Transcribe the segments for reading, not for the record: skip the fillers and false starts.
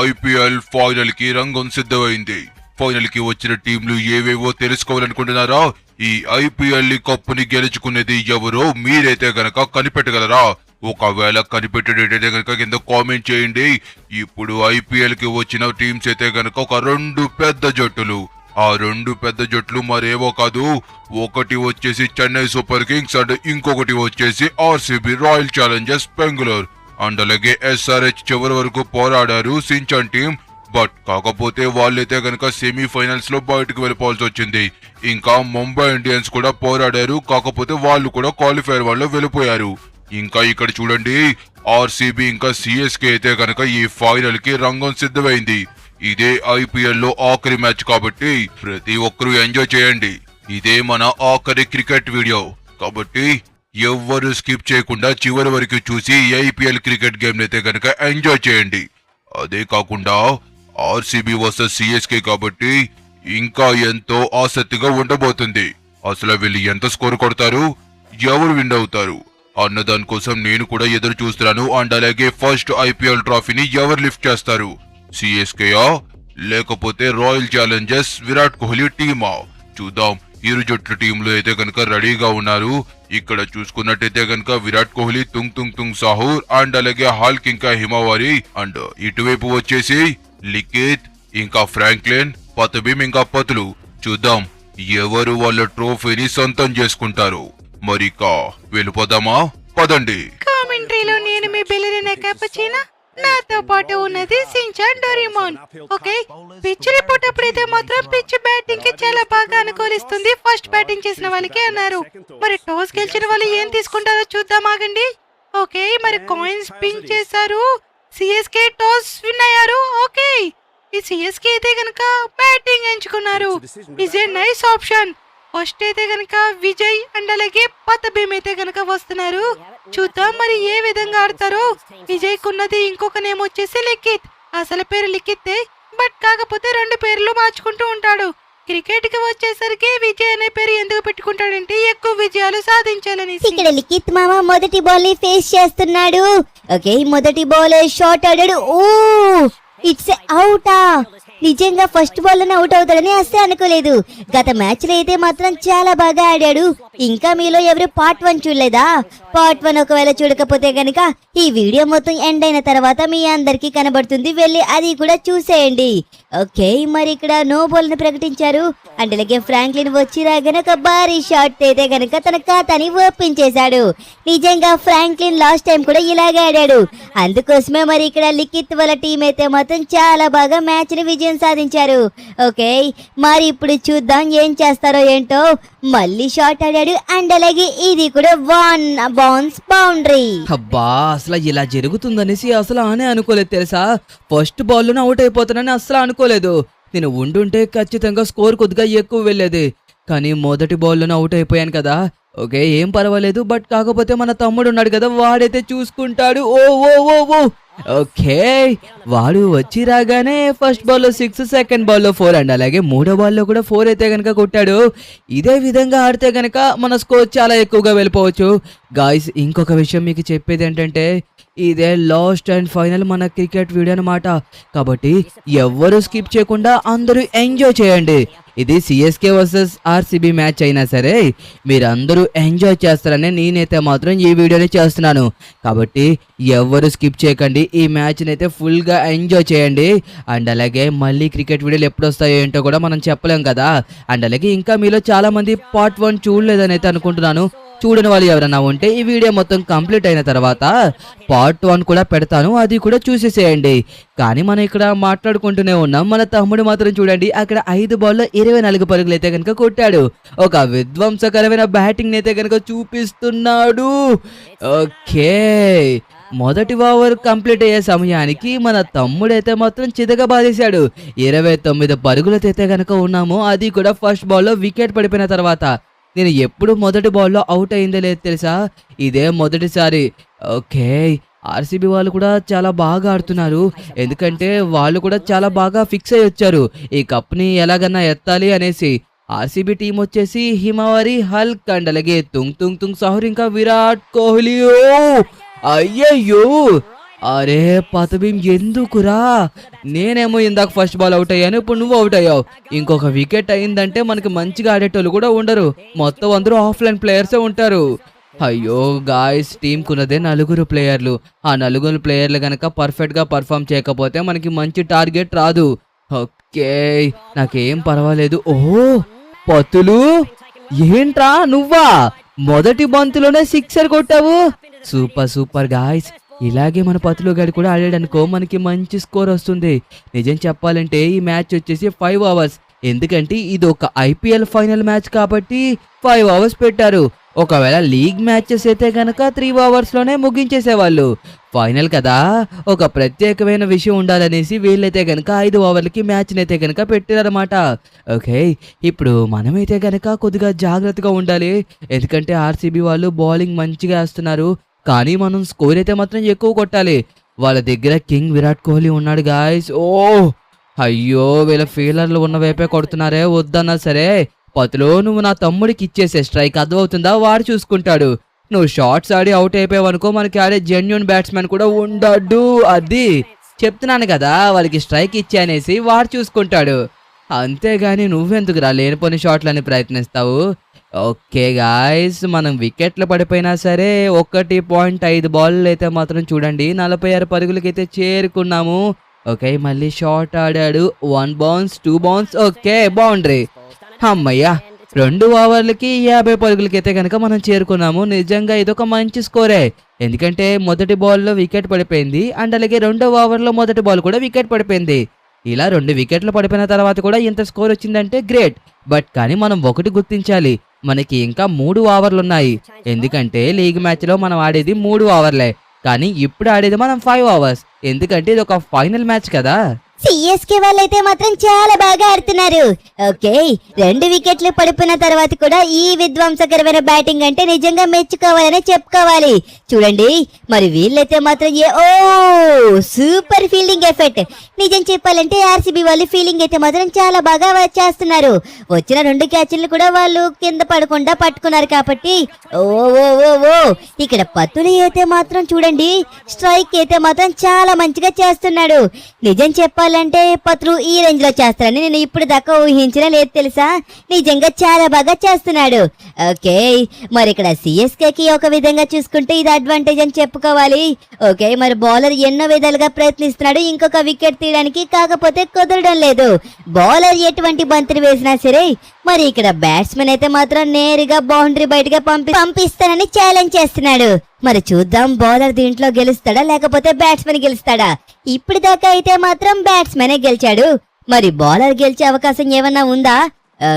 IPL final కి రంగం సిద్ధమైంది. ఫైనల్ కి వచ్చిన టీంలు ఏవేవో తెలుసుకోవాలనుకుంటున్నారా? ఈ ఐపీఎల్ కప్పుని గెలుచుకునేది ఎవరో మీరైతే గనక కనిపెట్టగలరా? ఒకవేళ కనిపెట్టేటైతే గనక కింద కామెంట్ చేయండి. ఇప్పుడు ఐపీఎల్ కి వచ్చిన టీమ్స్ అయితే గనక ఒక 2 పెద్ద జట్టులు. ఆ 2 పెద్ద జట్లు మరేవో కాదు. ఒకటి వచ్చేసి చెన్నై సూపర్ కింగ్స్ అండ్ ఇంకొకటి వచ్చేసి RCB royal Challengers Bengaluru. And అలాగే ఎస్ఆర్హెచ్ చివరి వరకు పోరాడారు సించన్ టీం. బట్ కాకపోతే వాళ్ళైతే గనక సెమీఫైనల్స్ లో బయటకు వెళ్ళిపోవాల్సి వచ్చింది. ఇంకా ముంబై ఇండియన్స్ కూడా పోరాడారు, కాకపోతే వాళ్ళు కూడా క్వాలిఫైర్ వాళ్ళు వెళ్ళిపోయారు. ఇంకా ఇక్కడ చూడండి, ఆర్సీబీ ఇంకా సిఎస్కే అయితే గనక ఈ ఫైనల్ కి రంగం సిద్ధమైంది. ఇదే ఐపీఎల్ లో ఆఖరి మ్యాచ్ కాబట్టి ప్రతి ఒక్కరూ ఎంజాయ్ చేయండి. ఇదే మన ఆఖరి క్రికెట్ వీడియో కాబట్టి ఎవ్వరు స్కిప్ చేయకుండా చివరి వరకు చూసి ఐపీఎల్ క్రికెట్ గేమ్ అయితే గనక ఎంజాయ్ చేయండి. అదే కాకుండా ఆర్సీబీ వర్సెస్ సిఎస్కే కాబట్టి ఇంకా ఎంతో ఆసక్తిగా ఉండబోతుంది. అసలు వీళ్ళు ఎంత స్కోర్ కొడతారు, ఎవరు విన్ అవుతారు అన్న దానికోసం నేను కూడా ఎదురు చూస్తున్నాను. అండ్ అలాగే ఫస్ట్ ఐపీఎల్ ట్రోఫీని ఎవరు లిఫ్ట్ చేస్తారు, సిఎస్కేయా లేకపోతే రాయల్ ఛాలెంజర్స్ విరాట్ కోహ్లీ టీమా? చూద్దాం. ఇరు జట్ల టీంలు అయితే గనక రెడీగా ఉన్నారు. ఇక్కడ చూసుకున్నట్టయితే గనక విరాట్ కోహ్లీ, తుంగ్ సాహూర్ అండ్ అలాగే హాల్క్ ఇంకా హిమవారి. అండ్ ఇటువైపు వచ్చేసి లిఖిత్ ఇంకా ఫ్రాంక్లిన్, పతబీమ్ ఇంకా పతులు. చూద్దాం ఎవరు వాళ్ళ ట్రోఫీని సొంతం చేసుకుంటారు. మరిక వెళ్ళిపోదామా? పదండి. కామెంట్రీలో నేను మీ బెలెరినా క్యాపచినా, నాతో పాటు ఉన్నది Shinchan Doraemon. Okay, pitch report అప్పుడైతే మాత్రం పిచ్ బ్యాటింగ్ కి చాలా బాగా అనుకూలిస్తుంది ఫస్ట్ బ్యాటింగ్ చేసిన వాళ్ళకి అన్నారు. మరి టాస్ గెలిచిన వాళ్ళు ఏం తీసుకుంటారో చూద్దాం, ఆగండి. ఓకే, మరి కాయిన్స్ స్పిన్ చేశారు, సిఎస్కే టాస్ విన్ అయ్యారు. ఓకే, ఈ సిఎస్కే అయితే గనక బ్యాటింగ్ ఎంచుకున్నారు. Is a nice option. First అయితే గనక విజయ్ అండ్ అలాగే పతబీమ్ అయితే గనక వస్తున్నారు. చూద్దాం మరి ఏ విధంగా ఆడతారో. విజయ్ కున్నది ఇంకొక నేమ్ వచ్చేసి లిఖిత్. అసలు పేరు లిఖితే, బట్ కాకపోతే 2 పేర్లు మార్చుకుంటూ ఉంటాడు. క్రికెట్ కి వచ్చేసరికి విజయ్ అనే పేరు ఎందుకు పెట్టుకుంటాడంటే ఎక్కువ విజయాలు సాధించాలని. ఇక్కడ లిఖిత్ మామ మొదటి బాల్ ని ఫేస్ చేస్తున్నాడు. ఓకే, మొదటి బాల్ షాట్ ఆడాడు. ఓ, ఇట్స్ అవుటా? నిజంగా ఫస్ట్ బాల్ లోనే అవుట్ అవుతాడని అస్సలు అనుకోలేదు. గత మ్యాచ్ లో అయితే మాత్రం చాలా బాగా ఆడాడు. ఇంకా మీలో ఎవరు పార్ట్ 1 చూడలేదా? పార్ట్ 1 ఒకవేళ చూడకపోతే గనక ఈ వీడియో మొత్తం ఎండ్ అయిన తర్వాత మీ అందరికి కనబడుతుంది, వెళ్ళి అది కూడా చూసేయండి. ఓకే, మరి ఇక్కడ నో బాల్ ని ప్రకటించారు. అంటే అలాగే ఫ్రాంక్లిన్ వచ్చి రాగానే ఒక భారీ షాట్ అయితే గనక తన ఖాతాని ఓపెన్ చేశాడు. నిజంగా ఫ్రాంక్లిన్ లాస్ట్ టైం కూడా ఇలాగే ఆడాడు. అందుకోసమే మరి ఇక్కడ లిఖిత్ వాళ్ళ టీం అయితే మాత్రం చాలా బాగా మ్యాచ్ ని విజయం సాధించారు. ఓకే, మరి ఇప్పుడు చూద్దాం ఏం చేస్తారో ఏంటో. మళ్ళీ షాట్ ఆడాడు అండ్ అలాగే ఇది కూడా 1 బౌన్స్ బౌండరీ. అబ్బా, అసలు ఇలా జరుగుతుందనేసి అసలు ఆనే అనుకోలేదు తెలుసా. ఫస్ట్ బాల్ లోనే అవుట్ అయిపోతానని అసలు అనుకోలేదు. నేను ఉండుంటే ఖచ్చితంగా స్కోర్ కొద్దిగా ఎక్కువ వెళ్ళేది, కానీ మొదటి బాల్ లోనే అవుట్ అయిపోయాను కదా. ఓకే, ఏం పర్వాలేదు. బట్ కాకపోతే మన తమ్ముడు ఉన్నాడు కదా, వాడైతే చూసుకుంటాడు. ఓ ఓ ఓ ఓ ఓకే, వాడు వచ్చి రాగానే ఫస్ట్ బాల్లో 6, సెకండ్ బాల్లో 4 అండ్ అలాగే మూడో బాల్లో కూడా 4 అయితే గనక కొట్టాడు. ఇదే విధంగా ఆడితే గనక మన స్కోర్ చాలా ఎక్కువగా వెళ్ళిపోవచ్చు. గాయ్స్, ఇంకొక విషయం మీకు చెప్పేది ఏంటంటే ఇదే లాస్ట్ అండ్ ఫైనల్ మన క్రికెట్ వీడియో అనమాట. కాబట్టి ఎవ్వరూ స్కిప్ చేయకుండా అందరూ ఎంజాయ్ చేయండి. ఇది సిఎస్కే వర్సెస్ ఆర్సీబీ మ్యాచ్ అయినా సరే మీరందరూ ఎంజాయ్ చేస్తారని నేనైతే మాత్రం ఈ వీడియోని చేస్తున్నాను. కాబట్టి ఎవ్వరు స్కిప్ చేయకండి, ఈ మ్యాచ్ని అయితే ఫుల్గా ఎంజాయ్ చేయండి. అండ్ అలాగే మళ్ళీ క్రికెట్ వీడియోలు ఎప్పుడు వస్తాయో ఏంటో కూడా మనం చెప్పలేం కదా. అండ్ అలాగే ఇంకా మీలో చాలా మంది పార్ట్ 1 చూడలేదని అయితే అనుకుంటున్నాను. చూడని వాళ్ళు ఎవరన్నా ఉంటే ఈ వీడియో మొత్తం కంప్లీట్ అయిన తర్వాత పార్ట్ 1 కూడా పెడతాను, అది కూడా చూసేసేయండి. కానీ మనం ఇక్కడ మాట్లాడుకుంటూనే ఉన్నాం. మన తమ్ముడు మాత్రం చూడండి, అక్కడ 5 బాల్లో 24 పరుగులు అయితే కనుక కొట్టాడు. ఒక విధ్వంసకరమైన బ్యాటింగ్ అయితే కనుక చూపిస్తున్నాడు. ఓకే, మొదటి ఓవర్ కంప్లీట్ అయ్యే సమయానికి మన తమ్ముడైతే మాత్రం చితగా బాధేశాడు. 29 పరుగులతో అయితే కనుక ఉన్నాము, అది కూడా ఫస్ట్ బాల్లో వికెట్ పడిపోయిన తర్వాత. నేను ఎప్పుడు మొదటి బాల్లో అవుట్ అయిందే లేదు తెలుసా, ఇదే మొదటిసారి. ఓకే, ఆర్సీబీ వాళ్ళు కూడా చాలా బాగా ఆడుతున్నారు, ఎందుకంటే వాళ్ళు కూడా చాలా బాగా ఫిక్స్ అయ్యి వచ్చారు ఈ కప్ని ఎలాగన్నా ఎత్తాలి అనేసి. ఆర్సీబీ టీం వచ్చేసి హిమవారి, హల్క్ అండ్ అలాగే తుంగ్ సాహూర్ ఇంకా విరాట్ కోహ్లీ. అయ్యయ్యో, అరే పతబీం ఎందుకురా? నేనేమో ఇందాక ఫస్ట్ బాల్ అవుట్ అయ్యాను, ఇప్పుడు నువ్వు అవుట్ అయ్యావు. ఇంకొక వికెట్ అయిందంటే మనకి మంచిగా ఆడేటోళ్ళు కూడా ఉండరు, మొత్తం అందరూ ఆఫ్లైన్ ప్లేయర్సే ఉంటారు. అయ్యో గాయస్, టీంకు ఉన్నదే 4 ప్లేయర్లు. ఆ 4 ప్లేయర్లు గనక పర్ఫెక్ట్ గా పర్ఫామ్ చేయకపోతే మనకి మంచి టార్గెట్ రాదు. ఓకే, నాకేం పర్వాలేదు. ఓ పతులు, ఏంట్రా నువ్వా? మొదటి బంతులోనే సిక్సర్ కొట్టావు. Super super guys. ఇలాగే మన పతులు గడి కూడా ఆడాడనుకో మనకి మంచి స్కోర్ వస్తుంది. నిజం చెప్పాలంటే ఈ మ్యాచ్ వచ్చేసి 5 అవర్స్, ఎందుకంటే ఇది ఒక ఐపీఎల్ ఫైనల్ మ్యాచ్ కాబట్టి 5 అవర్స్ పెట్టారు. ఒకవేళ లీగ్ మ్యాచెస్ అయితే గనక 3 అవర్స్ లోనే ముగించేసేవాళ్ళు. ఫైనల్ కదా, ఒక ప్రత్యేకమైన విషయం ఉండాలనేసి వీళ్ళైతే గనక 5 ఓవర్లకి మ్యాచ్ అయితే గనక పెట్టారనమాట. ఓకే, ఇప్పుడు మనమైతే గనక కొద్దిగా జాగ్రత్తగా ఉండాలి, ఎందుకంటే ఆర్సీబీ వాళ్ళు బౌలింగ్ మంచిగా వేస్తున్నారు, కానీ మనం స్కోర్ అయితే మాత్రం ఎక్కువ కొట్టాలి. వాళ్ళ దగ్గర కింగ్ విరాట్ కోహ్లీ ఉన్నాడు గాయస్. ఓ అయ్యో, వీళ్ళ ఫీలర్లు ఉన్న వైపే కొడుతున్నారే, వద్దన్నా సరే పతులో నువ్వు నా తమ్ముడికి ఇచ్చేసే స్ట్రైక్, అర్థమవుతుందా? వాడు చూసుకుంటాడు. నువ్వు షార్ట్స్ ఆడి అవుట్ అయిపోయావనుకో మనకి ఆడే జెన్యూన్ బ్యాట్స్మెన్ కూడా ఉండడు. అది చెప్తున్నాను కదా, వాళ్ళకి స్ట్రైక్ ఇచ్చే అనేసి వాడు చూసుకుంటాడు. అంతేగాని నువ్వెందుకురా లేనిపోని షాట్లని ప్రయత్నిస్తావు? ఓకే గాయస్, మనం వికెట్లు పడిపోయినా సరే 1.5 బాల్ అయితే మాత్రం చూడండి 46 పరుగులకైతే చేరుకున్నాము. ఓకే, మళ్ళీ షాట్ ఆడాడు. 1 బౌన్స్ 2 బౌన్స్. Okay, boundary. అమ్మయ్యా, 2 ఓవర్లకి 50 పరుగులకైతే కనుక మనం చేరుకున్నాము. నిజంగా ఇదొక మంచి స్కోరే, ఎందుకంటే మొదటి బాల్లో వికెట్ పడిపోయింది అండ్ అలాగే 2వ ఓవర్లో మొదటి బాల్ కూడా వికెట్ పడిపోయింది. ఇలా 2 వికెట్లు పడిపోయిన తర్వాత కూడా ఇంత స్కోర్ వచ్చిందంటే గ్రేట్. బట్ కానీ మనం ఒకటి గుర్తించాలి, మనకి ఇంకా 3 ఓవర్లు ఉన్నాయి, ఎందుకంటే లీగ్ మ్యాచ్ లో మనం ఆడేది 3 ఓవర్లే, కానీ ఇప్పుడు ఆడేది మనం 5 అవర్స్, ఎందుకంటే ఇది ఒక ఫైనల్ మ్యాచ్ కదా. సిఎస్కే వాళ్ళైతే మాత్రం చాలా బాగా ఆడుతున్నారు. ఓకే, 2 వికెట్లు పడిపోయిన తర్వాత కూడా ఈ విధ్వంసకరమైన బ్యాటింగ్ అంటే నిజంగా మెచ్చుకోవాలని చెప్పుకోవాలి. చూడండి, మరి వీళ్ళైతే మాత్రం సూపర్ ఫీల్డింగ్ ఎఫెక్ట్. నిజం చెప్పాలంటే ఆర్సీబీ వాళ్ళు ఫీల్డింగ్ అయితే మాత్రం చాలా బాగా చేస్తున్నారు. వచ్చిన 2 క్యాచ్లు కూడా వాళ్ళు కింద పడకుండా పట్టుకున్నారు కాబట్టి ఇక్కడ పత్తులు అయితే మాత్రం చూడండి, స్ట్రైక్ అయితే మాత్రం చాలా మంచిగా చేస్తున్నాడు. నిజం చెప్పాలి అంటే పత్రు ఈ రేంజ్ లో చేస్తారని నేను ఇప్పుడు దాకా ఊహించడం లేదు తెలుసా. నిజంగా చాలా బాగా చేస్తున్నాడు. ఓకే, మరి ఇక్కడ సిఎస్కే కి ఒక విధంగా చూసుకుంటే ఇది అడ్వాంటేజ్ అని చెప్పుకోవాలి. ఓకే, మరి బౌలర్ ఎన్నో విధాలుగా ప్రయత్నిస్తున్నాడు ఇంకొక వికెట్ తీయడానికి, కాకపోతే కుదరడం లేదు. బౌలర్ ఎటువంటి బంతులు వేసినా సరే మరి ఇక్కడ బ్యాట్స్మెన్ అయితే మాత్రం నేరుగా బౌండరీ బయటగా పంపిస్తానని ఛాలెంజ్ చేస్తున్నాడు. మరి చూద్దాం బౌలర్ దీంట్లో గెలుస్తాడా లేకపోతే బ్యాట్స్మెన్ గెలుస్తాడా. ఇప్పుడు దాకా అయితే మాత్రం బ్యాట్స్మెనే గెలిచాడు, మరి బౌలర్ గెలిచే అవకాశం ఏమన్నా ఉందా?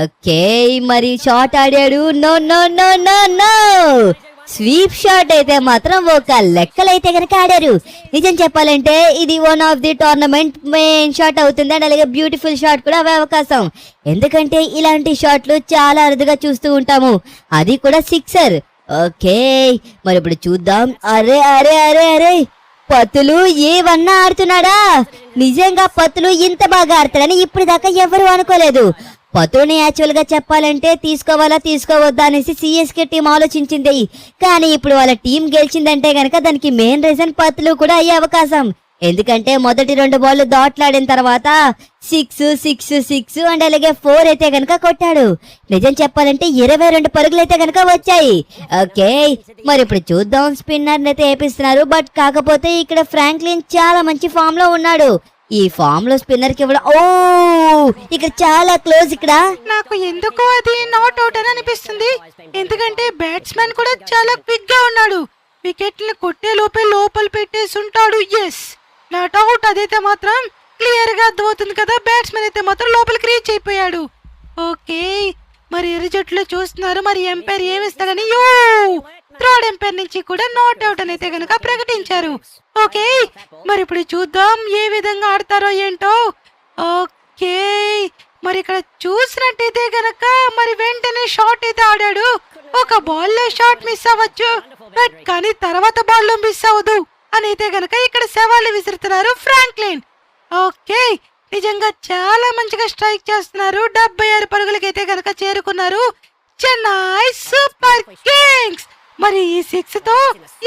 ఓకే, మరి షాట్ ఆడాడు. No no no no no, sweep shot అయితే మాత్రం ఒక లెక్కలైతే కనుక ఆడారు. నిజం చెప్పాలంటే ఇది one of the tournament main shot అవుతుంది అండ్ అలాగే బ్యూటిఫుల్ షాట్ కూడా అవే అవకాశం, ఎందుకంటే ఇలాంటి షాట్లు చాలా అరుదుగా చూస్తూ ఉంటాము, అది కూడా సిక్సర్. ఓకే, మరి ఇప్పుడు చూద్దాం. అరే అరే అరే అరే, పతులు ఏవన్నా ఆడుతున్నాడా? నిజంగా పతులు ఇంత బాగా ఆడతాడని ఇప్పుడు దాకా ఎవరు అనుకోలేదు. పతుని యాక్చువల్ గా చెప్పాలంటే తీసుకోవాలా తీసుకోవద్దా అనేసి సిఎస్కే టీం ఆలోచించింది, కానీ ఇప్పుడు వాళ్ళ టీం గెలిచిందంటే గనక దానికి మెయిన్ రీజన్ పతులు కూడా అయ్యే అవకాశం. ఎందుకంటే మొదటి 2 బాల్ దాట్లాడిన తర్వాత 6 అండ్ అలాగే 4 అయితే గనక కొట్టాడు. నిజం చెప్పాలంటే 22 పరుగులు అయితే గనక వచ్చాయి. ఓకే, మరి ఇప్పుడు చూద్దాం. స్పిన్నర్ అయితే వేపిస్తున్నారు, బట్ కాకపోతే ఇక్కడ ఫ్రాంక్లిన్ చాలా మంచి ఫామ్ లో ఉన్నాడు. ఈ ఫామ్ లో స్పిన్నర్ కి ఇవ్వడం ఇక్కడ చాలా క్లోజ్. ఇక్కడ నాకు ఎందుకో అది నాట్ అవుట్ అని అనిపిస్తుంది, ఎందుకంటే బ్యాట్స్మెన్ కూడా చాలా క్విక్ గా ఉన్నాడు, వికెట్లను కొట్టే లోపే లోపల పెట్టేసి ఉంటాడు. Yes, not out. అదైతే మాత్రం క్లియర్ గా అర్థమవుతుంది కదా, బ్యాట్స్మెన్ అయితే మాత్రం లోపలికి రీచ్ అయిపోయాడు. ఓకే, మరి ఇరు జట్లు చూస్తున్నారు, మరి ఎంపైర్ ఏమిస్తాడని. థర్డ్ ఎంపైర్ నుంచి కూడా నాట్ అవుట్ అని అయితే గనక ప్రకటించారు. ఓకే, మరి ఇప్పుడు చూద్దాం ఏ విధంగా ఆడతారో ఏంటో. ఓకే, మరి ఇక్కడ చూసినట్టయితే గనక మరి వెంటనే షాట్ అయితే ఆడాడు. ఒక బాల్ లో షాట్ మిస్ అవ్వచ్చు, బట్ కానీ తర్వాత బాల్ లో మిస్ అవ్వదు అని అయితే గనక ఇక్కడ సవాళ్ళు విసురుతున్నారు ఫ్రాంక్లిన్. ఓకే, నిజంగా చాలా మంచిగా స్ట్రైక్ చేస్తున్నారు. 76 పరుగులకైతే గనక చేరుకున్నారు చెన్నై సూపర్ కింగ్స్. మరి ఈ 6 తో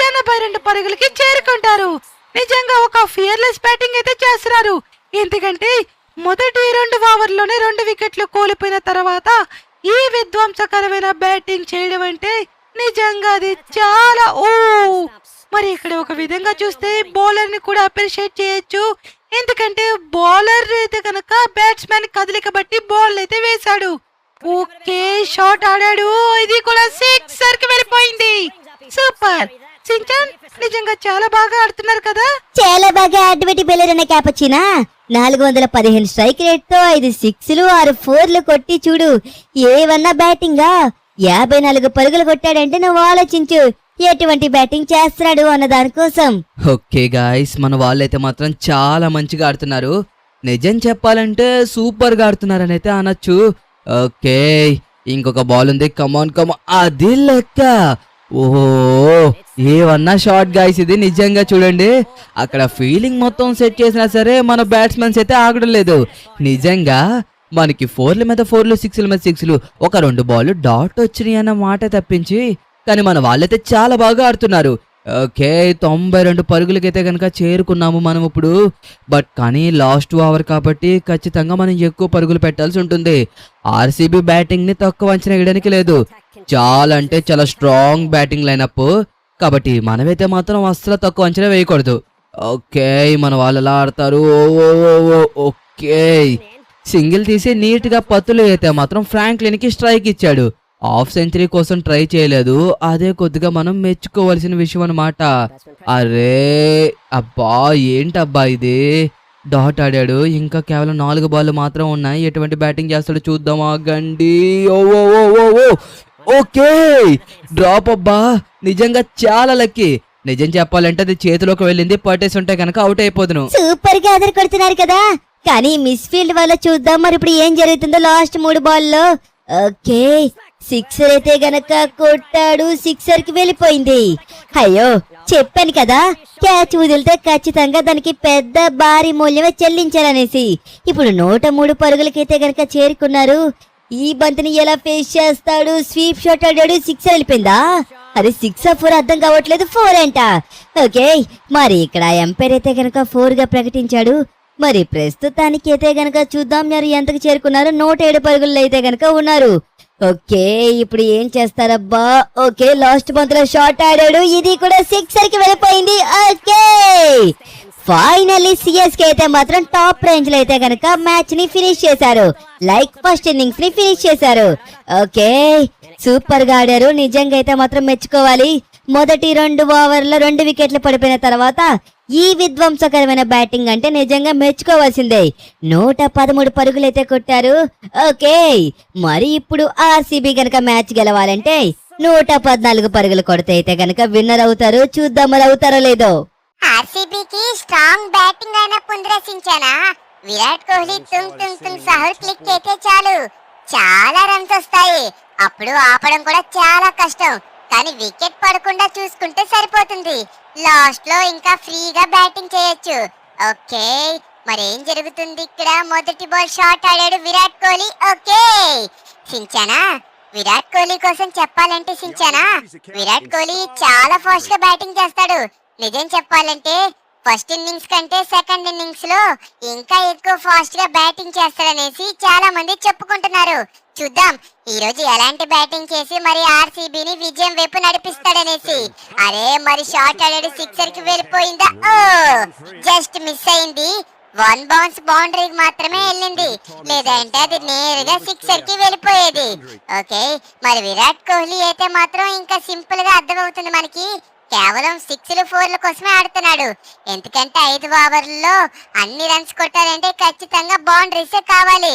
82 పరుగులకి చేరుకుంటారు. నిజంగా ఒక ఫియర్లెస్ బ్యాటింగ్ అయితే చేస్తున్నారు. ఎందుకంటే మొదటి 2 ఓవర్లోనే 2 వికెట్లు కోల్పోయిన తర్వాత ఈ విధ్వంసకరమైన బ్యాటింగ్ చేయడం అంటే నిజంగా అది చాలా మరి ఇక్కడ ఒక విధంగా చూస్తే బౌలర్ ని కూడా అప్రిషియేట్ చేయొచ్చు. ఎందుకంటే బౌలర్ అయితే కనుక బ్యాట్స్మెన్ కదలిక బట్టి బాల్ అయితే వేశాడు. ఓకే, షాట్ ఆడాడు, ఇది కూడా సిక్సర్ కి వెళ్ళిపోయింది. సూపర్ సించాన్, నిజంగా చాలా బాగా ఆడుతున్నారు కదా. చాలా బాగా అడ్వెటి బెలరనే క్యాపచ్చినా 415 స్ట్రైక్ రేట్ తో 5 సిక్స్లు 6 4లు కొట్టి చూడు. ఏవన్నా బ్యాటింగా 54 పరుగులు కొట్టాడంటే నువ్వు ఆలోచించు ఎటువంటి బ్యాటింగ్ చేస్తున్నాడు అన్న దానికోసం. ఓకే గాయస్, మన వాళ్ళైతే మాత్రం చాలా మంచిగా ఆడుతున్నారు. నిజం చెప్పాలంటే సూపర్ గా ఆడుతున్నారని అయితే అనొచ్చు. ఓకే, ఇంకొక బాల్ ఉంది. కమాన్ కమాన్, అది లెక్క. ఓహో, ఏవన్నా షాట్ గాయస్ ఇది. నిజంగా చూడండి, అక్కడ ఫీలింగ్ మొత్తం సెట్ చేసినా సరే మన బ్యాట్స్మెన్స్ అయితే ఆగడం లేదు. నిజంగా మనకి 4ల మీద 4లు 6ల మీద 6లు ఒక 2 బాల్ డాట్ వచ్చినాయి అన్న మాట తప్పించి, కానీ మన వాళ్ళైతే చాలా బాగా ఆడుతున్నారు. ఓకే, 92 పరుగులకైతే కనుక చేరుకున్నాము మనం ఇప్పుడు. బట్ కానీ లాస్ట్ ఓవర్ కాబట్టి ఖచ్చితంగా మనం ఎక్కువ పరుగులు పెట్టాల్సి ఉంటుంది. ఆర్సీబీ బ్యాటింగ్ ని తక్కువ అంచనా వేయడానికి లేదు. చాలా అంటే చాలా స్ట్రాంగ్ బ్యాటింగ్ లైనప్ కాబట్టి మనమైతే మాత్రం అస్సలు తక్కువ అంచనా వేయకూడదు. ఓకే, మన వాళ్ళు ఎలా ఆడతారు. ఓకే, సింగిల్ తీసి నీట్ గా పత్తులు అయితే మాత్రం ఫ్రాంక్లిన్ కి స్ట్రైక్ ఇచ్చాడు. హాఫ్ సెంచరీ కోసం ట్రై చేయలేదు. అదే కొద్దిగా మనం మెచ్చుకోవాల్సిన విషయం అన్నమాట. అరే అబ్బా, ఏంటబ్బా ఇది. డాట్ ఆడాడు, ఇంకా కేవలం 4 బాల్ మాత్రం ఉన్నాయి. ఎటువంటి బ్యాటింగ్ చేస్తాడో చూద్దాం. ఆగండి. ఓకే, డ్రాప్ అబ్బా. నిజంగా చాలా లక్కీ. నిజం చెప్పాలంటే అది చేతిలోకి వెళ్ళింది, పట్టేసి ఉంటే కనుక అవుట్ అయిపోదును. సూపర్ గా ఎదురు కొడుతున్నారు కదా. కానీ మిస్ ఫీల్డ్ వల్ల చూద్దాం మరి ఇప్పుడు ఏం జరుగుతుందో లాస్ట్ 3 బాల్లో. ఓకే, సిక్సర్ అయితే గనక కొట్టాడు, సిక్సర్ కి వెళ్ళిపోయింది. అయ్యో, చెప్పాను కదా క్యాచ్ వదిలితే ఖచ్చితంగా దానికి పెద్ద భారీ మూల్యమే చెల్లించాలనేసి. ఇప్పుడు 103 పరుగులకైతే గనక చేరుకున్నారు. ఈ బంతిని ఎలా ఫేస్ చేస్తాడు. స్వీప్ షాట్ ఆడాడు, సిక్సర్ వెళ్ళిపోయిందా. అది 6 4 అర్థం కావట్లేదు. 4 అంట. ఓకే, మరి ఇక్కడ ఎంపైర్ అయితే గనక 4 గా ప్రకటించాడు. మరి ప్రస్తుతానికి అయితే గనక చూద్దాం మరి ఎంతకు చేరుకున్నారు. 107 పరుగుల్లో అయితే గనక ఉన్నారు. ఓకే, ఇప్పుడు ఏం చేస్తారబ్బా. ఓకే, లాస్ట్ బంతిలో షాట్ ఆడాడు, ఇది కూడా సిక్సర్ కి వెళ్ళిపోయింది. ఓకే, ఫైనల్లీ సిఎస్కే అయితే మాత్రం టాప్ రేంజ్ లో అయితే గనక మ్యాచ్ ని ఫినిష్ చేశారు. లైక్ ఫస్ట్ ఇన్నింగ్స్ ని ఫినిష్ చేశారు. ఓకే, సూపర్ గా ఆడారు. నిజంగా అయితే మాత్రం మెచ్చుకోవాలి. మొదటి 2 ఓవర్లో 2 వికెట్లు పడిపోయిన తర్వాత ఈ విధ్వంసకరమైన బ్యాటింగ్ అంటే నిజంగా మెచ్చుకోవాల్సిందే. 113 పరుగులైతే కొట్టారు. ఓకే, మరి ఇప్పుడు ఆర్సీబీ గనక మ్యాచ్ గెలవాలంటే 114 పరుగులు కొడితే అయితే గనక విన్నర్ అవుతారు. చూద్దాం మరి అవుతారో లేదో. ఆర్సీబీకి స్ట్రాంగ్ బ్యాటింగ్ అయినా పుండ్రసించానా. విరాట్ కోహ్లీ తుంగ్ సహల్ క్లిక్ అయితే చాలు చాలా రన్స్ వస్తాయి. అప్పుడు ఆపడం కూడా చాలా కష్టం. కానీ వికెట్ పడకుండా చూసుకుంటే సరిపోతుంది. లాస్ట్ లో ఇంకా ఫ్రీగా బ్యాటింగ్ చేయొచ్చు. ఓకే, మరేం జరుగుతుంది ఇక్కడ. మొదటి బాల్ షాట్ ఆడాడు విరాట్ కోహ్లీ. ఓకే, సించానా, విరాట్ కోహ్లీ కోసం చెప్పాలంటే సించానా, విరాట్ కోహ్లీ చాలా ఫాస్ట్ గా బ్యాటింగ్ చేస్తాడు. నిజం చెప్పాలంటే ఫస్ట్ ఇన్నింగ్స్ కంటే సెకండ్ ఇన్నింగ్స్ లో ఇంకా ఎక్కువ ఫాస్ట్ గా బ్యాటింగ్ చేస్తాడనేసి చాలా మంది చెప్పుకుంటున్నారు. చూద్దాం ఈ రోజు ఎలాంటి బ్యాటింగ్ చేసి మరి ఆర్సీబీని విజయం వైపు నడిపిస్తాడనేసి. అరే మరి షాట్ ఆడాడు, సిక్సర్ కి వెళ్ళిపోయిందా. ఓ, జస్ట్ మిస్ అయింది. 1 బౌన్స్ బౌండరీకి మాత్రమే వెళ్ళింది, లేదంటే అది నేరుగా సిక్సర్ కి వెళ్ళిపోయేది. ఓకే, మరి విరాట్ కోహ్లీ అయితే మాత్రం ఇంకా సింపుల్ గా అర్థమవుతుంది మనకి. కేవలం 6లు 4ల కోసమే ఆడుతున్నాడు. ఎందుకంటే 5 ఓవర్లలో అన్ని రన్స్ కొట్టాలంటే ఖచ్చితంగా బౌండరీసే కావాలి.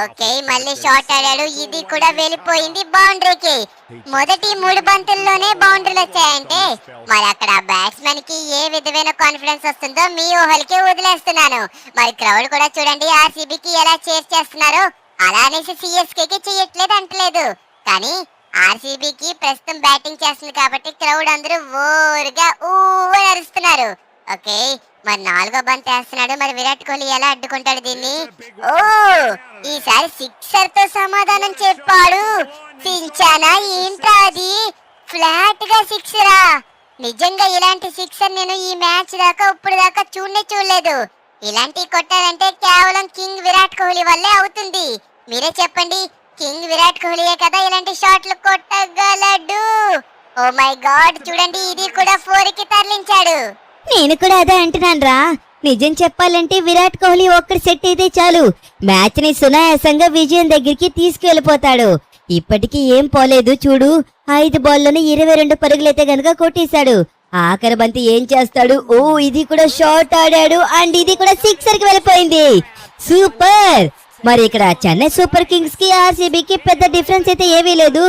ఓకే, మళ్ళీ షాట్ ఆడాడు, ఇది కూడా వెళ్ళిపోయింది బౌండరీకి. మొదటి 3 బంతుల్లోనే బౌండరీలు వచ్చాయంటే మరి అక్కడ బ్యాట్స్మెన్ కి ఏ విధమైన కాన్ఫిడెన్స్ వస్తుందో మీ ఊహలకి వదిలేస్తున్నాను. మరి క్రౌడ్ కూడా చూడండి ఆర్సీబీకి ఎలా చేర్ చేస్తున్నారో. అలా అనేసి సిఎస్కేకి చేయట్లేదు అంటలేదు, కానీ ఆర్సీబీకి ప్రస్తుతం బ్యాటింగ్ చేస్తుంది కాబట్టి క్రౌడ్ అందరూ ఓరుగా అరుస్తున్నారు. ఓకే, మరి 4వ బంతి వేస్తున్నాడు. మరి విరాట్ కోహ్లీ ఎలా అడ్డుకుంటాడు దీన్ని. ఓ, ఈసారి సిక్సర్ తో సమాధానం చెప్పాడు. సించానా, ఏంట్రా అది, ఫ్లాట్ గా సిక్సరా. నిజంగా ఇలాంటి సిక్సర్ నేను ఈ మ్యాచ్ దాకా ఇప్పుడు దాకా చూడలేదు. ఇలాంటి కొట్టాలంటే కేవలం కింగ్ విరాట్ కోహ్లీ వల్లే అవుతుంది. మీరే చెప్పండి, కింగ్ విరాట్ కోహ్లీయే కదా ఇలాంటి షాట్లు కొట్టగలడు. ఓ మై గాడ్, చూడండి ఇది కూడా 4 కి తరలించాడు. నేను కూడా అదే అంటున్నాను రా. నిజం చెప్పాలంటే విరాట్ కోహ్లీ ఒక్కడి సెట్ అయితే చాలు, మ్యాచ్ ని సునాయాసంగా విజయం దగ్గరికి తీసుకెళ్లిపోతాడు. ఇప్పటికీ ఏం పోలేదు చూడు, 5 బాల్లోనే 22 పరుగులైతే గనక కొట్టేశాడు. ఆఖరి బంతి ఏం చేస్తాడు? ఓ ఇది కూడా షాట్ ఆడాడు అండ్ ఇది కూడా సిక్సర్ కి వెళ్ళిపోయింది. సూపర్. మరి ఇక్కడ చెన్నై సూపర్ కింగ్స్ కి ఆర్సీబీకి పెద్ద డిఫరెన్స్ అయితే ఏమీ లేదు.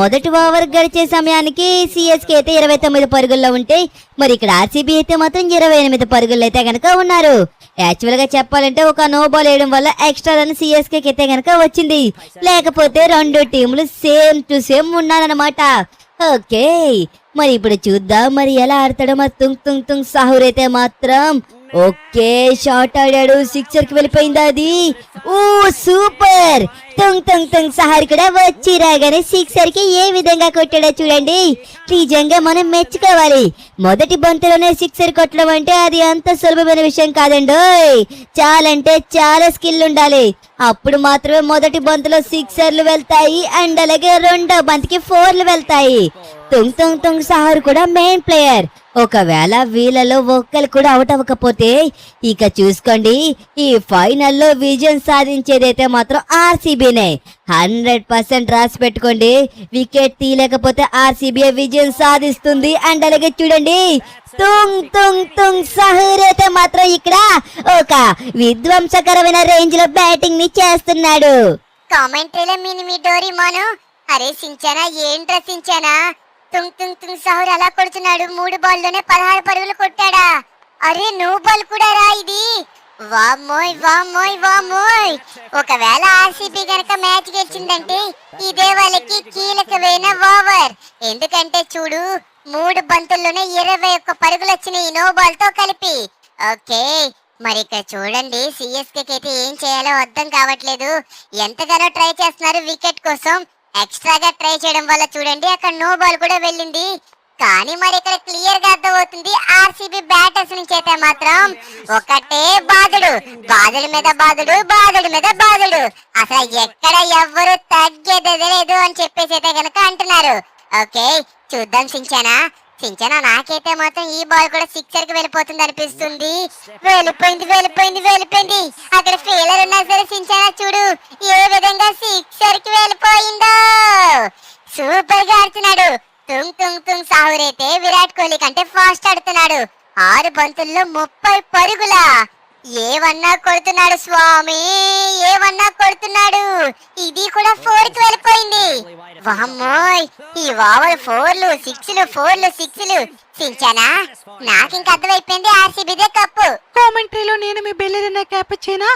మొదటి ఓవర్ గడిచే సమయానికి సిఎస్కే అయితే 29 పరుగుల్లో ఉంటే మరి ఇక్కడ ఆర్సీబీ అయితే మాత్రం 28 పరుగుల్లో అయితే గనక ఉన్నారు. యాక్చువల్ గా చెప్పాలంటే ఒక నో బాల్ వేయడం వల్ల ఎక్స్ట్రా రన్ సిఎస్కే అయితే గనక వచ్చింది. లేకపోతే రెండు టీంలు సేమ్ టు సేమ్ ఉన్నారన్నమాట. ఓకే, మరి ఇప్పుడు చూద్దాం మరి ఎలా ఆడతాడో. మరి తుంగ్ సాహుర్ అయితే మాత్రం ఓకే షాట్ ఆడాడు, సిక్సర్ కి వెళ్ళిపోయింది అది. ఓ సూపర్. తుంగ్ సహార్ కూడా వచ్చి రాగానే సిక్సర్ కి ఏ విధంగా కొట్టాడో చూడండి. నిజంగా మనం మెచ్చుకోవాలి. మొదటి బంతిలోనే సిక్సర్ కొట్టడం అంటే అది అంత సులభమైన విషయం కాదండి. చాలా స్కిల్ ఉండాలి. అప్పుడు మాత్రమే మొదటి బంతిలో సిక్సర్లు వెళ్తాయి అండ్ అలాగే రెండో బంతికి 4లు వెళ్తాయి. తుంగ్ సహార్ కూడా మెయిన్ ప్లేయర్. ఒకవేళ వీళ్ళలో ఒక్కరు కూడా అవుట్ అవ్వకపోతే ఇక చూసుకోండి, ఈ ఫైనల్లో విజయం సాధించేదైతే మాత్రం ఆర్సీబీనే. 100% రాసి పెట్టుకోండి. వికెట్ తీయలేకపోతే ఆర్సీబీ విజయం సాధిస్తుంది. అండ్ అలాగే చూడండి, తుంగ్ సహూర్ అయితే మాత్రం ఇక్కడ ఒక విధ్వంసకరమైన రేంజ్ లో బ్యాటింగ్ ని చేస్తున్నాడు. కామెంటరీలో మీ డోరీమాను, అరే సించానా ఏంట్రా సించానా, తుంగ్ సహూర్ అలా కొడుతున్నాడు. 3 బాల్లోనే 16 పరుగులు కొట్టాడా? అరే నో బాల్ కూడా రా ఇది. వామ్మోయ్. ఒకవేళ ఆర్సీబీ గనక మ్యాచ్ గెలిచిందంటే ఇదే వాళ్ళకి కీలకమైన ఓవర్. ఎందుకంటే చూడు, 3 బంతుల్లోనే 21 పరుగులు వచ్చినాయి నో బాల్ తో కలిపి. ఓకే, మరి ఇక్కడ చూడండి, సిఎస్కే అయితే ఏం చేయాలో అర్థం కావట్లేదు. ఎంతగానో ట్రై చేస్తున్నారు వికెట్ కోసం. ఎక్స్ట్రాగా ట్రై చేయడం వల్ల చూడండి అక్కడ నో బాల్ కూడా వెళ్ళింది. కానీ మరి ఇక్కడ క్లియర్ గా అర్థమవుతుంది ఆర్సీబీ బ్యాటర్స్ నుంచి అయితే మాత్రం ఒకటే బాధుడు మీద బాధుడు. అసలు ఎక్కడ ఎవ్వరు తగ్గేదే లేదు అని చెప్పేసి అయితే గనక అంటున్నారు. ఓకే, చూద్దాం సించానా. నాకైతే మాత్రం ఈ బాల్ కూడా సిక్సర్ కి వెళ్ళిపోతుంది అనిపిస్తుంది. వెళ్ళిపోయింది. అక్కడ ఫెయిలర్ ఉన్నా సరే సించానా చూడు ఏ విధంగా సిక్సర్ కి వెళ్ళిపోయిందో. సూపర్ గా ఆడుతున్నాడు. తుంగ్ సాహూర్ అయితే విరాట్ కోహ్లీ కంటే ఫాస్ట్ ఆడుతున్నాడు. 6 బంతుల్లో 30 పరుగుల. ఏవన్నా కొడుతున్నాడు స్వామి, ఇది కూడా 4 కి వెళ్ళిపోయింది. వామ్మోయ్, ఈ ఓవర్ 4లు 6లు సించానా. నాకింక అర్థమైపోయింది ఆర్సీబీదే కప్పు. కామెంటరీలో నేను మీ బెల్లెరిన క్యాపచినా.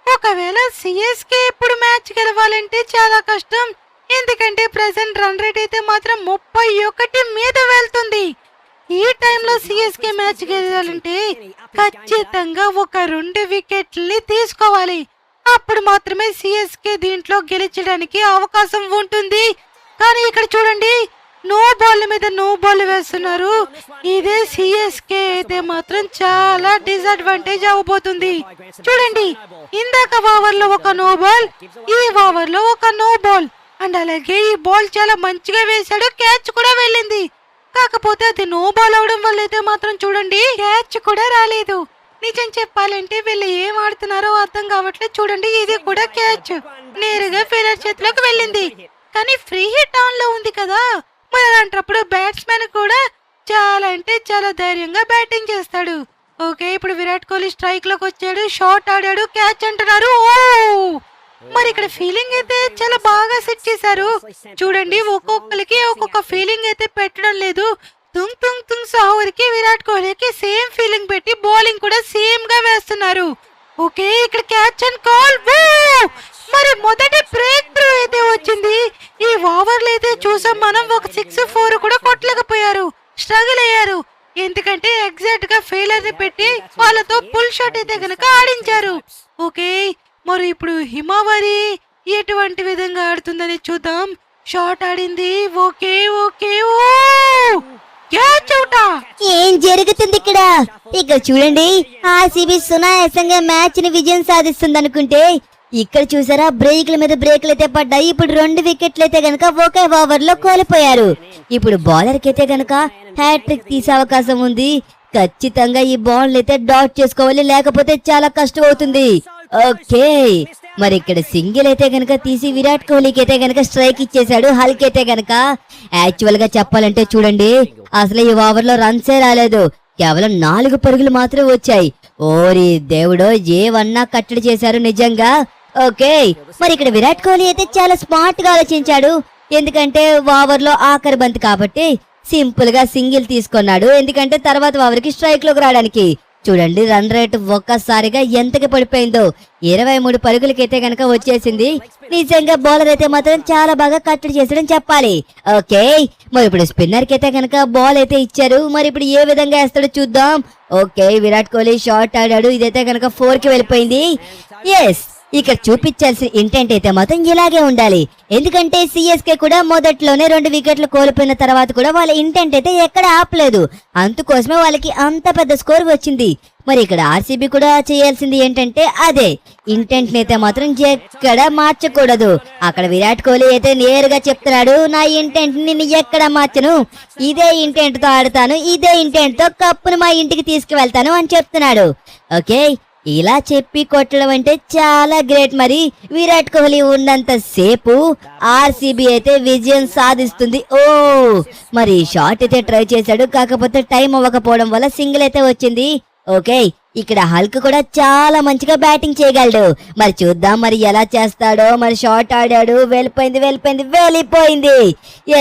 ఒకవేళ సిఎస్కే ఇప్పుడు మ్యాచ్ గెలవాలంటే చాలా కష్టం. ఎందుకంటే ప్రెసెంట్ రన్ రేట్ అయితే మాత్రం 31 మీద వెళ్తుంది. ఈ టైంలో సిఎస్కే మ్యాచ్ గెలవాలంటే ఖచ్చితంగా ఒక 2 వికెట్లని తీసుకోవాలి. అప్పుడు మాత్రమే సిఎస్కే దీంట్లో గెలిచడానికి అవకాశం ఉంటుంది. కానీ ఇక్కడ చూడండి, నో బాల్ మీద నో బాల్ వేస్తున్నారు. ఇదే సిఎస్కే అయితే మాత్రం చాలా డిసడ్వాంటేజ్ అవబోతుంది. చూడండి, ఇందాక ఓవర్ లో ఒక నో బాల్, ఈ ఓవర్ లో ఒక నో బాల్. అండ్ అలాగే ఈ బాల్ చాలా మంచిగా వేశాడు, క్యాచ్ కూడా వెళ్ళింది. కాకపోతే అది నో బాల్ అవడం వల్ల అయితే మాత్రం చూడండి క్యాచ్ కూడా రాలేదు. నిజం చెప్పాలంటే వీళ్ళు ఏం ఆడుతున్నారో అర్థం కావట్లేదు. చూడండి, ఇది కూడా క్యాచ్ నేరుగా ఫీల్డర్ చేతిలోకి వెళ్ళింది. కానీ ఫ్రీ హిట్ ఆన్ లో ఉంది కదా, మరి అలాంటప్పుడు బ్యాట్స్మెన్ కూడా చాలా అంటే చాలా ధైర్యంగా బ్యాటింగ్ చేస్తాడు. ఓకే, ఇప్పుడు విరాట్ కోహ్లీ స్ట్రైక్ లోకి వచ్చాడు, షాట్ ఆడాడు, క్యాచ్ అంటున్నారు. ఓ మరి ఇక్కడ ఫీలింగ్ అయితే చాలా బాగా సెట్ చేశారు. చూడండి, ఒక్కొక్కరికి ఒక్కొక్క ఫీలింగ్ అయితే పెట్టడం లేదు. తుంగ్ సాహూర్ కి విరాట్ కోహ్లీకి సేమ్ ఫీలింగ్ పెట్టి బౌలింగ్ కూడా సేమ్ గా వేస్తున్నారు. ఓకే, ఇక్కడ క్యాచ్ అండ్ కాల్. మరి మొదటి బ్రేక్ త్రూ అయితే వచ్చింది. ఈ ఓవర్లు అయితే చూసాం మనం, ఒక 6-4 కూడా కొట్టలేకపోయారు, స్ట్రగుల్ అయ్యారు. ఎందుకంటే ఎగ్జాక్ట్ గా ఫెయిలర్ ని పెట్టి వాళ్ళతో పుల్ షాట్ అయితే గనక ఆడించారు. ఓకే, మరి ఇప్పుడు హిమావరి ఎటువంటి విధంగా ఆడుతుందని చూద్దాం. షాట్ ఆడింది. ఓకే, క్యాచ్ అవుటా? ఏం జరుగుతుంది ఇక్కడ? ఇక్కడ చూడండి, ఆర్సీబీ సునాయాసంగా మ్యాచ్ ని విజయం సాధిస్తుంది అనుకుంటే ఇక్కడ చూసారా, బ్రేక్ల మీద బ్రేక్లు అయితే పడ్డాయి. ఇప్పుడు 2 వికెట్లు అయితే గనక ఒకే ఓవర్ లో కోల్పోయారు. ఇప్పుడు బౌలర్ కి అయితే గనక హ్యాట్రిక్ తీసే అవకాశం ఉంది. ఖచ్చితంగా ఈ బాల్ అయితే డాట్ చేసుకోవాలి, లేకపోతే చాలా కష్టం అవుతుంది. ఓకే, మరి ఇక్కడ సింగిల్ అయితే గనక తీసి విరాట్ కోహ్లీకి అయితే గనక స్ట్రైక్ ఇచ్చేశాడు. హల్క్ అయితే గనక యాక్చువల్ గా చెప్పాలంటే చూడండి, అసలు ఈ ఓవర్ లో రన్సే రాలేదు, కేవలం 4 పరుగులు మాత్రమే వచ్చాయి. ఓరి దేవుడో, ఏవన్నా కట్టడి చేశారు నిజంగా. ఓకే, మరి ఇక్కడ విరాట్ కోహ్లీ అయితే చాలా స్మార్ట్ గా ఆలోచించాడు. ఎందుకంటే ఓవర్ లో ఆఖరి బంతి కాబట్టి సింపుల్ గా సింగిల్ తీసుకున్నాడు. ఎందుకంటే తర్వాత ఓవర్ కి స్ట్రైక్ లోకి రావడానికి. చూడండి రన్ రేట్ ఒక్కసారిగా ఎంతకి పడిపోయిందో, 23 పరుగులకైతే గనక వచ్చేసింది. నిజంగా బౌలర్ అయితే మాత్రం చాలా బాగా కట్టడి చేసాడని చెప్పాలి. ఓకే, మరి ఇప్పుడు స్పిన్నర్ కి అయితే గనక బాల్ అయితే ఇచ్చారు. మరి ఇప్పుడు ఏ విధంగా వేస్తాడో చూద్దాం. ఓకే, విరాట్ కోహ్లీ షాట్ ఆడాడు, ఇదైతే గనక 4 కి వెళ్ళిపోయింది. ఎస్, ఇక్కడ చూపించాల్సిన ఇంటెంట్ అయితే మాత్రం ఇలాగే ఉండాలి. ఎందుకంటే సిఎస్కే కూడా మొదట్లోనే 2 వికెట్లు కోల్పోయిన తర్వాత కూడా వాళ్ళ ఇంటెంట్ అయితే ఎక్కడ ఆపలేదు. అందుకోసమే వాళ్ళకి అంత పెద్ద స్కోర్ వచ్చింది. మరి ఇక్కడ ఆర్సీబీ కూడా చేయాల్సింది ఏంటంటే అదే, ఇంటెంట్ అయితే మాత్రం ఎక్కడ మార్చకూడదు. అక్కడ విరాట్ కోహ్లీ అయితే నేరుగా చెప్తున్నాడు, నా ఇంటెంట్ ని ఎక్కడ మార్చను, ఇదే ఇంటెంట్ తో ఆడతాను, ఇదే ఇంటెంట్ తో కప్పును మా ఇంటికి తీసుకువెళ్తాను అని చెప్తున్నాడు. ఓకే, ఇలా చెప్పి కొట్టడం అంటే చాలా గ్రేట్. మరి విరాట్ కోహ్లీ ఉన్నంత సేపు ఆర్సీబీ అయితే విజయం సాధిస్తుంది. ఓ, మరి షాట్ అయితే ట్రై చేశాడు, కాకపోతే టైం అవ్వకపోవడం వల్ల సింగిల్ అయితే వచ్చింది. ఓకే, ఇక్కడ హల్క్ కూడా చాలా మంచిగా బ్యాటింగ్ చేయగలడు. మరి చూద్దాం మరి ఎలా చేస్తాడో. మరి షాట్ ఆడాడు, వెళ్ళిపోయింది.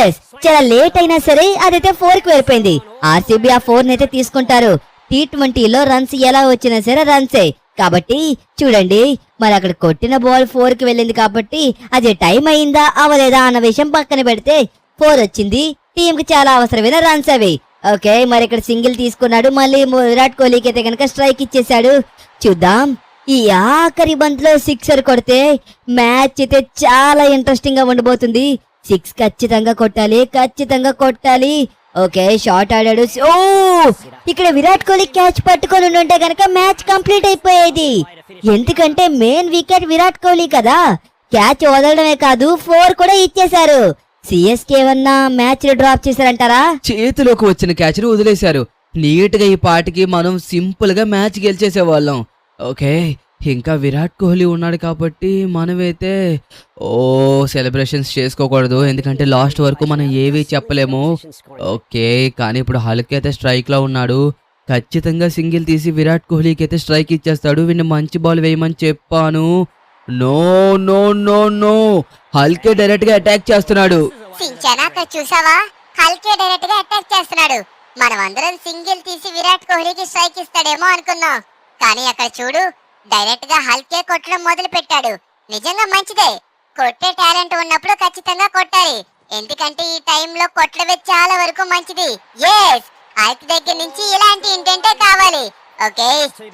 ఎస్, చాలా లేట్ అయినా సరే అదైతే 4 కి వెళ్ళిపోయింది. ఆర్సీబీ ఆ 4 అయితే తీసుకుంటారు. T20లో రన్స్ ఎలా వచ్చినా సరే రన్సే కాబట్టి చూడండి, మరి అక్కడ కొట్టిన బాల్ 4 కి వెళ్ళింది కాబట్టి అది టైం అయిందా అవలేదా అన్న విషయం పక్కన పెడితే 4 వచ్చింది. టీం కి చాలా అవసరమైన రన్స్ అవి. ఓకే, మరి ఇక్కడ సింగిల్ తీసుకున్నాడు. మళ్ళీ విరాట్ కోహ్లీకి అయితే కనుక స్ట్రైక్ ఇచ్చేశాడు. చూద్దాం, ఈ ఆఖరి బంతిలో 6 కొడితే మ్యాచ్ అయితే చాలా ఇంట్రెస్టింగ్ గా ఉండబోతుంది. 6 ఖచ్చితంగా కొట్టాలి. ఓకే, షాట్ ఆడాడు. ఓ, ఇక్కడ విరాట్ కోహ్లీ క్యాచ్ పట్టుకొని ఉంటే గనక మ్యాచ్ కంప్లీట్ అయిపోయేది. ఎందుకంటే మెయిన్ వికెట్ విరాట్ కోహ్లీ కదా, క్యాచ్ వదలడమే కాదు 4 కూడా ఇచ్చేశారు. సిఎస్కే ఏమన్నా మ్యాచ్ డ్రాప్ చేశారంటారా? చేతిలోకి వచ్చిన క్యాచ్ ని వదిలేశారు. నీట్ గా ఈ పాటికి మనం సింపుల్ గా మ్యాచ్ గెలిచేసేవాళ్ళం. ఓకే, ఇంకా విరాట్ కోహ్లీ ఉన్నాడు కాబట్టి మనమైతే సెలబ్రేషన్స్ చేసుకోకూడదు, ఎందుకంటే లాస్ట్ వరకు మనం ఏవి చెప్పలేము. ఓకే, కానీ ఇప్పుడు హల్క్ అయితే స్ట్రైక్ లో ఉన్నాడు. ఖచ్చితంగా సింగిల్ తీసి విరాట్ కోహ్లీకి అయితే స్ట్రైక్ ఇచ్చేస్తాడు. వీడిని మంచి బాల్ వేయమని చెప్పాను. నో, హల్కే డైరెక్ట్ గా అటాక్ చేస్తున్నాడు. సించనా అక్కడ చూసావా, హల్కే డైరెక్ట్ గా అటాక్ చేస్తున్నాడు. మనం అందరం సింగిల్ తీసి విరాట్ కోహ్లీకి స్ట్రైక్ ఇస్తాడేమో అనుకున్నాం, కానీ అక్కడ చూడు, డైరెక్ట్ గా హల్కే కొట్టడం మొదలు పెట్టాడు. నిజంగా మంచిదే, కొట్టే టాలెంట్ ఉన్నప్పుడు ఖచ్చితంగా కొట్టాలి. ఎందుకంటే ఈ టైంలో కొట్టడమే చాలా వరకు మంచిది. ఎస్, హల్క్ దగ్గర నుంచి ఇలాంటి ఇంటెంటే కావాలి. ఓకే,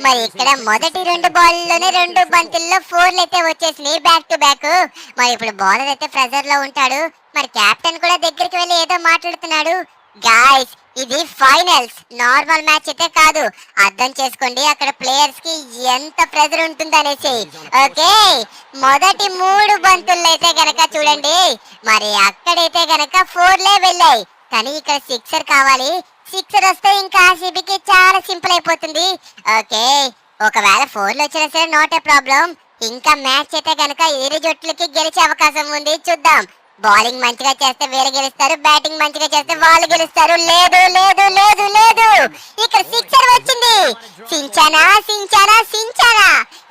మరి ఇక్కడ మొదటి 2 బాల్లోనే 2 బంతుల్లో 4 అయితే వచ్చేసినాయి బ్యాక్ టు బ్యాక్. మరి ఇప్పుడు బౌలర్ అయితే ప్రెజర్ లో ఉంటాడు. మరి కెప్టెన్ కూడా దగ్గరికి వెళ్ళి ఏదో మాట్లాడుతున్నాడు. గాయ్స్, ఇది ఫైనల్స్, నార్మల్ మ్యాచ్ అయితే కాదు. అర్థం చేసుకోండి అక్కడ ప్లేయర్స్ కి ఎంత ప్రెజర్ ఉంటుందనేసి. ఓకే, మొదటి 3 బంతుల్లో అయితే గనక చూడండి, మరి అక్కడైతే గనక 4లే వెళ్ళాయి, కానీ ఇక్కడ 6 కావాలి. 6 వస్తే ఇంకా ఆర్సీబీకి చాలా సింపుల్ అయిపోతుంది. ఓకే, ఒకవేళ 4 వచ్చినా సరే నాట్ ఏ ప్రాబ్లం. ఇంకా మ్యాచ్ అయితే గనక ఇరు జట్లకి గెలిచే అవకాశం ఉంది. చూద్దాం, బౌలింగ్ మంచిగా చేస్తే వీళ్ళు గెలుస్తారు, బ్యాటింగ్ మంచిగా చేస్తే వాళ్ళు గెలుస్తారు. లేదు, ఇక్కడ 6 వచ్చింది. సించానా,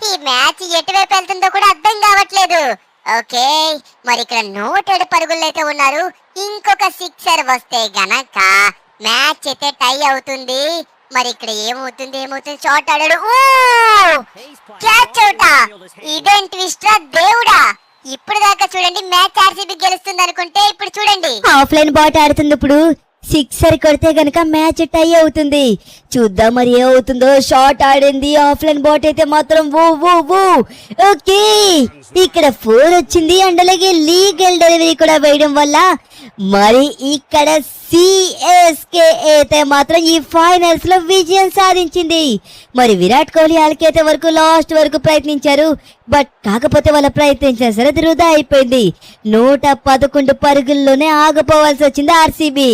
ఈ మ్యాచ్ ఎటువైపు వెళ్తుందో కూడా అర్థం కావట్లేదు. ఓకే, మరి ఇక్కడ 107 పరుగులు అయితే ఉన్నారు. ఇంకొక 6 వస్తే గనక మ్యాచ్ అయితే టై అవుతుంది. మరి ఇక్కడ ఏమవుతుంది? షాట్ ఆడాడు, క్యాచ్ అవుటా? ఇదేం ట్విస్ట్ రా దేవుడా! ఇప్పుడు దాకా చూడండి మ్యాచ్ ఆర్సీబీ గెలుస్తుంది అనుకుంటే, ఇప్పుడు చూడండి ఆఫ్లైన్ బాట్ ఆడుతుంది. ఇప్పుడు 6 కొడితే గనక మ్యాచ్ టై అవుతుంది. చూద్దాం మరి ఏమవుతుందో. షాట్ ఆడింది ఆఫ్లైన్ బాట్ అయితే మాత్రం ఓకే, ఇక్కడ 4 వచ్చింది. అండ్ అలాగే లీగల్ డెలివరీ కూడా వేయడం వల్ల మరి ఇక్కడ సిఎస్కే అయితే మాత్రం ఈ ఫైనల్స్ లో విజయం సాధించింది. మరి విరాట్ కోహ్లీ ఆల్కైతే వరకు లాస్ట్ వరకు ప్రయత్నించారు, బట్ కాకపోతే వాళ్ళ ప్రయత్నించిన సరే అది వృధా అయిపోయింది. 111 పరుగుల్లోనే ఆగిపోవాల్సి వచ్చింది ఆర్సీబీ.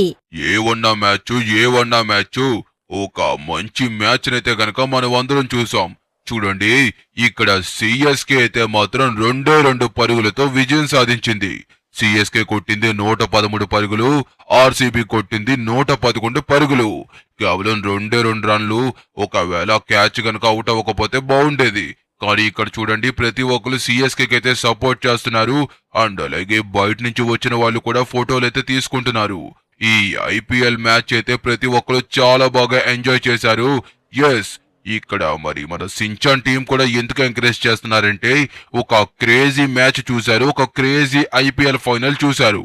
ఏ మ్యాచ్ ఒక మంచి మ్యాచ్ అయితే గనక మనం అందరం చూసాం. చూడండి, ఇక్కడ సిఎస్కే అయితే మాత్రం 2 పరుగులతో విజయం సాధించింది. సిఎస్కే కొట్టింది 113 పరుగులు, ఆర్సీబీ కొట్టింది 111 పరుగులు. కేవలం 2 రన్లు. ఒకవేళ క్యాచ్ గనక అవుట్ అవ్వకపోతే బాగుండేది. కానీ ఇక్కడ చూడండి, ప్రతి ఒక్కరు సిఎస్కేకి అయితే సపోర్ట్ చేస్తున్నారు. అండ్ అలాగే బయట నుంచి వచ్చిన వాళ్ళు కూడా ఫోటోలు అయితే తీసుకుంటున్నారు. ఈ ఐపీఎల్ మ్యాచ్ అయితే ప్రతి ఒక్కరు చాలా బాగా ఎంజాయ్ చేశారు. ఎస్, ఇక్కడ మరి మన సించాన్ టీం కూడా ఎందుకు ఎంకరేజ్ చేస్తున్నారంటే ఒక క్రేజీ మ్యాచ్ చూశారు, ఒక క్రేజీ ఐపీఎల్ ఫైనల్ చూశారు.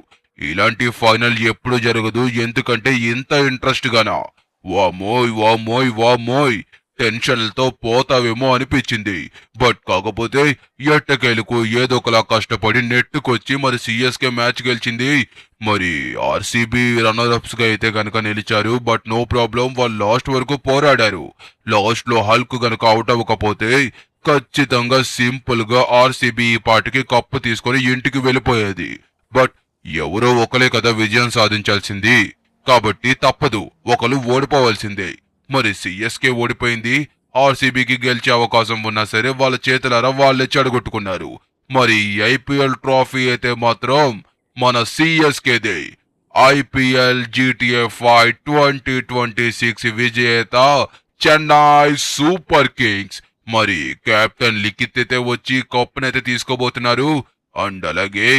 ఇలాంటి ఫైనల్ ఎప్పుడు జరగదు, ఎందుకంటే ఇంత ఇంట్రెస్ట్ గానా. వామోయ్ టెన్షన్లతో పోతావేమో అనిపించింది. బట్ కాకపోతే ఎట్టకేలకు ఏదో ఒకలా కష్టపడి నెట్టుకొచ్చి మరి సిఎస్కే మ్యాచ్ గెలిచింది. మరి ఆర్సీబీ రన్నర్-అప్స్ గా అయితే గనక నిలిచారు. బట్ నో ప్రాబ్లం, వాళ్ళు లాస్ట్ వరకు పోరాడారు. లాస్ట్ లో హల్క్ గనక అవుట్ అవ్వకపోతే ఖచ్చితంగా సింపుల్ గా ఆర్సీబీ ఈ పాటికి కప్పు తీసుకొని ఇంటికి వెళ్ళిపోయేది. బట్ ఎవరో ఒకలే కదా విజయం సాధించాల్సింది, కాబట్టి తప్పదు, ఒకరు ఓడిపోవాల్సిందే. మరి సిఎస్కే ఓడిపోయింది. ఆర్సీబీకి గెలిచే అవకాశం ఉన్నా సరే వాళ్ళ చేతులారా వాళ్ళే చెడగొట్టుకున్నారు. మరి ఐపీఎల్ ట్రోఫీ అయితే మాత్రం మన సిఎస్కేదే. ఐపీఎల్ GTFI 2026 విజేత చెన్నై సూపర్ కింగ్స్. మరి కెప్టెన్ లిఖిత్ అయితే వచ్చి కప్పునైతే తీసుకోబోతున్నారు. అండ్ అలాగే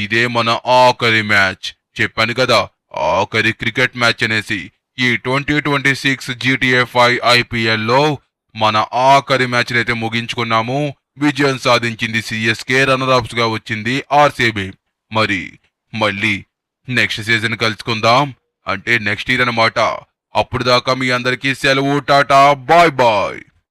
ఇదే మన ఆఖరి మ్యాచ్. చెప్పాను కదా, ఆఖరి క్రికెట్ మ్యాచ్ అనేసి. ఈ 2026 GTFI IPL లో మన ఆఖరి మ్యాచ్ అయితే ముగించుకున్నాము. విజయం సాధించింది సిఎస్కే, రన్నర్-అప్స్ గా వచ్చింది ఆర్సీబీ. మరి మళ్ళీ నెక్స్ట్ సీజన్ కలుసుకుందాం, అంటే నెక్స్ట్ ఇయర్ అన్నమాట. అప్పుడు దాకా మీ అందరికీ సెలవు, టాటా, బాయ్ బాయ్.